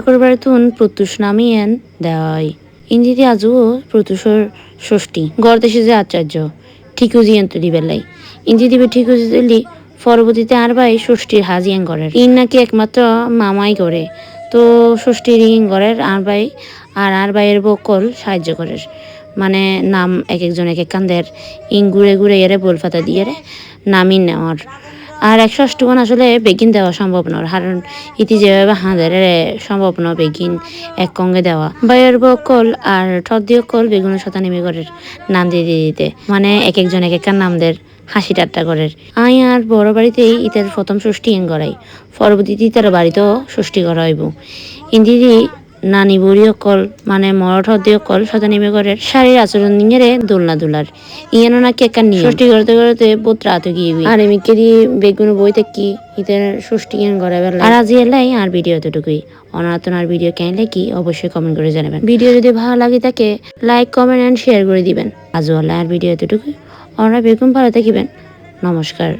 ঠাকুর বাড়িতুন প্রত্যুষ নামিয়েন দেওয়াই ইন্দিতে আজও প্রত্যুষর ষষ্ঠী গড় দেশে যে আচার্য ঠিকু জিয়ান তুলি বেলাই ইন্দি দিবে ঠিকু তুলি পরবর্তীতে আর ভাই ষষ্ঠীর হাজিয়ান করের ইন নাকি একমাত্র মামাই করে তো ষষ্ঠীর ইন করের আর ভাইয়ের বকল সাহায্য করের মানে নাম এক একজন এক এক কান্দের ইন ঘুরে ঘুরে এরে বোল ফাতা দিয়ে নামিন নেওয়ার আর 108 আসলে বেগিন দেওয়া সম্ভব নয় কারণ ইতি যেভাবে হাঁদের সম্ভব নয় বেগিন এক কঙ্গে দেওয়া বাইয়ের বকল আর ঠদ্দিও কল বেগুনের সাথে নেমে করে নাম দিয়ে দিতে মানে এক একজন এক একখান নামদের হাসি ঠাট্টা করে আই আর বড় বাড়িতেই ইতার প্রথম ষষ্ঠী এন করাই পরবর্তীতে তার বাড়িতেও ষষ্ঠী করা হইব ইন্দিদি নানি বুড়ি অকল মানে মরঠ দিয়ে অকল সাথে নেমে করে শাড়ির আচরণ নিয়ে দোলনা দুলার ইয়ানো নাকি একটা নিয়ম ষষ্ঠী করতে করতে বহুত রাত গিয়ে আর এমিকে দিয়ে বেগুন বই থাকি ইতার ষষ্ঠী ইয়ান করা বেলা আর আজি এলাই আর ভিডিও এতটুকুই অনাতন আর ভিডিও কেন কি অবশ্যই কমেন্ট করে জানাবেন ভিডিও যদি ভালো লাগে তাকে লাইক কমেন্ট এন্ড শেয়ার করে দিবেন আজও আর ভিডিও এতটুকুই ওনারা বেগুন ভালো থাকিবেন নমস্কার।